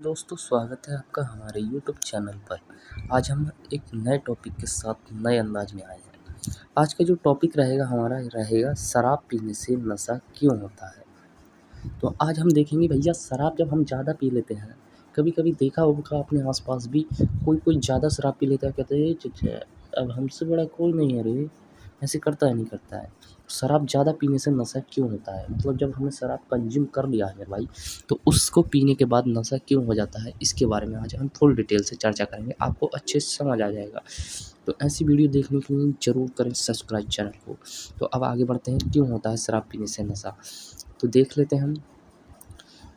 दोस्तों स्वागत है आपका हमारे YouTube चैनल पर। आज हम एक नए टॉपिक के साथ नए अंदाज में आए हैं। आज का जो टॉपिक रहेगा हमारा रहेगा शराब पीने से नशा क्यों होता है। तो आज हम देखेंगे भैया शराब जब हम ज़्यादा पी लेते हैं, कभी-कभी देखा होगा अपने आस-पास भी कोई ज़्यादा शराब पी लेता है, कहते हैं, "ए चचा अब हमसे बड़ा कोई नहीं है रे।" ऐसे करता है नहीं करता है। शराब ज़्यादा पीने से नशा क्यों होता है? मतलब जब हमने शराब कंज़्यूम कर लिया है मेरे भाई, तो उसको पीने के बाद नशा क्यों हो जाता है, इसके बारे में आज हम फुल डिटेल से चर्चा करेंगे, आपको अच्छे से समझ आ जाएगा। तो ऐसी वीडियो देखने के लिए ज़रूर करें सब्सक्राइब चैनल को। तो अब आगे बढ़ते हैं, क्यों होता है शराब पीने से नशा? तो देख लेते हैं हम।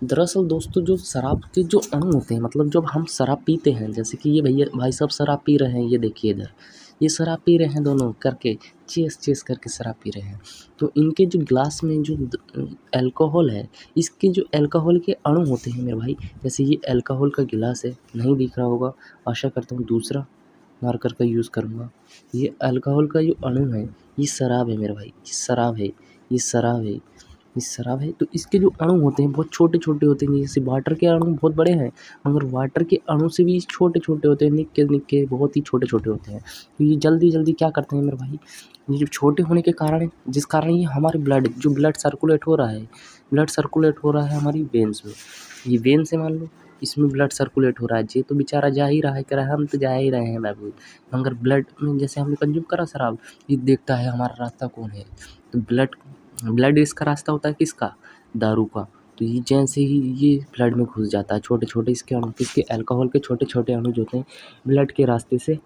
दरअसल दोस्तों जो शराब के जो अणु होते हैं, मतलब जब हम शराब पीते हैं, जैसे कि ये भैया भाई साहब शराब पी रहे हैं, ये देखिए इधर, ये शराब पी रहे हैं दोनों करके, चेस करके शराब पी रहे हैं। तो इनके जो ग्लास में जो अल्कोहल है, इसके जो अल्कोहल के अणु होते हैं मेरे भाई, जैसे ये अल्कोहल का गिलास है, नहीं दिख रहा होगा, आशा करता हूँ दूसरा मार्कर का यूज़ करूँगा। ये अल्कोहल का जो अणु है, ये शराब है मेरे भाई, ये शराब है, ये शराब है। ये शराब है, तो इसके जो अणु होते हैं बहुत छोटे-छोटे होते हैं, जैसे वाटर के अणु बहुत बड़े हैं, मगर वाटर के अणु से भी छोटे-छोटे होते हैं, निक्के-निक्के बहुत ही छोटे-छोटे होते हैं। तो ये जल्दी-जल्दी क्या करते हैं मेरे भाई, ये जो छोटे होने के कारण जिस कारण ये हमारे ब्लड सर्कुलेट हो रहा है, ब्लड सर्कुलेट हो रहा है हमारी वेन्स में। ये वेन्स है मान लो, इसमें ब्लड सर्कुलेट हो रहा है, ये तो बेचारा जा ही रहा है, कह रहा है हम तो जा ही रहे हैं बाबू। मगर ब्लड में जैसे हमने कंज़्यूम करा शराब, ये देखता है हमारा रास्ता कौन है, तो ब्लड इसका रास्ता होता है किसका? दारू का। तो ये जैसे ही ये ब्लड में घुस जाता है, छोटे-छोटे इसके अणु, इसके अल्कोहल के छोटे-छोटे अणु जो होते हैं, ब्लड के रास्ते से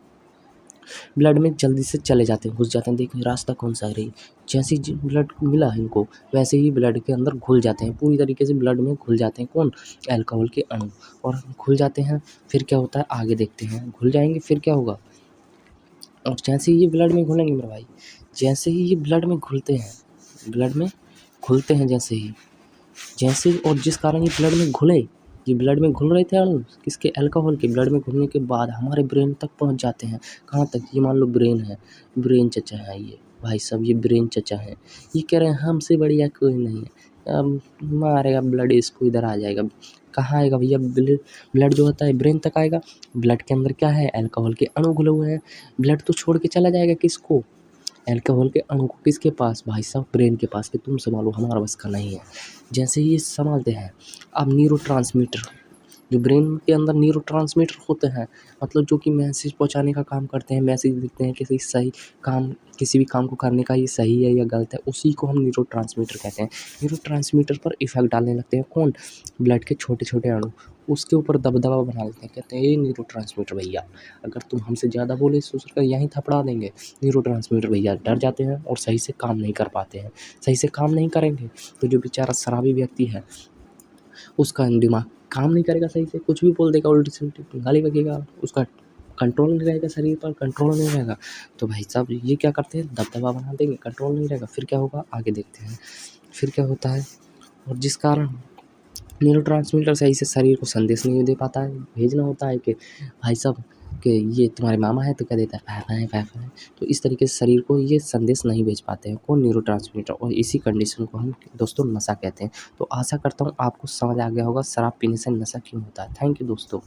ब्लड में जल्दी से चले जाते हैं, घुस जाते हैं, देखिए रास्ता कौन-सा है रे। जैसे ही ब्लड मिला है इनको, वैसे ही ब्लड के अंदर घुल जाते हैं, पूरी तरीके से ब्लड में घुल जाते हैं कौन? अल्कोहल के अणु। और घुल जाते हैं, फिर क्या होता है आगे देखते हैं, घुल जाएँगे फिर क्या होगा? और जैसे ही ये ब्लड में घुलेंगे मेरे भाई, जैसे ही ये ब्लड में घुलते हैं, ब्लड में घुलते हैं जैसे और जिस कारण ये ब्लड में घुले, ये ब्लड में घुल रहे थे अणु किसके? अल्कोहल के। ब्लड में घुलने के बाद हमारे ब्रेन तक पहुँच जाते हैं। कहाँ तक? ये मान लो ब्रेन है, ब्रेन चचा है ये, भाई साहब ये ब्रेन चचा हैं। ये कह रहे हैं हमसे बढ़िया कोई नहीं है। अब मारेगा ब्लड इसको, इधर आ जाएगा। कहाँ आएगा भैया ब्लड जो होता है ब्रेन तक आएगा। ब्लड के अंदर क्या है? अल्कोहल के अणु घुले हुए हैं। ब्लड तो छोड़ के चला जाएगा किसको? अल्कोहल के अणु को। किसके पास? भाई साहब ब्रेन के पास, कि तुम सँभालो हमारा बस का नहीं है। जैसे ही ये सँभालते हैं, अब न्यूरोट्रांसमीटर, जो ब्रेन के अंदर न्यूरोट्रांसमीटर होते हैं, मतलब जो कि मैसेज पहुँचाने का काम करते हैं, मैसेज देते हैं किसी भी काम को करने का ये सही है या गलत है, उसी को हम न्यूरोट्रांसमीटर कहते हैं। न्यूरोट्रांसमीटर पर इफ़ेक्ट डालने लगते हैं कौन? ब्लड के छोटे-छोटे अणु। उसके ऊपर दबदबा बना लेते हैं, कहते हैं ये न्यूरोट्रांसमीटर भैया, अगर तुम हमसे ज़्यादा बोले सोच कर यहीं थपड़ा देंगे। न्यूरोट्रांसमीटर भैया डर जाते हैं और सही से काम नहीं कर पाते हैं। सही से काम नहीं करेंगे तो जो बेचारा शराबी व्यक्ति है, उसका दिमाग काम नहीं करेगा सही से, कुछ भी बोल देगा, उल्टी-सुल्टी गाली बकेगा, उसका कंट्रोल नहीं रहेगा, शरीर पर कंट्रोल नहीं रहेगा। तो भाई साहब ये क्या करते हैं, दबदबा बना देंगे, कंट्रोल नहीं रहेगा, फिर क्या होगा आगे देखते हैं। फिर क्या होता है, और जिस कारण न्यूरोट्रांसमीटर सही से शरीर को संदेश नहीं दे पाता है, भेजना होता है कि भाई साहब कि ये तुम्हारे मामा है, तो क्या देता है फै-फै है। तो इस तरीके से शरीर को ये संदेश नहीं भेज पाते हैं कौन? न्यूरोट्रांसमीटर। और इसी कंडीशन को हम दोस्तों नशा कहते हैं। तो आशा करता हूँ आपको समझ आ गया होगा शराब पीने से नशा क्यों होता है। थैंक यू दोस्तों।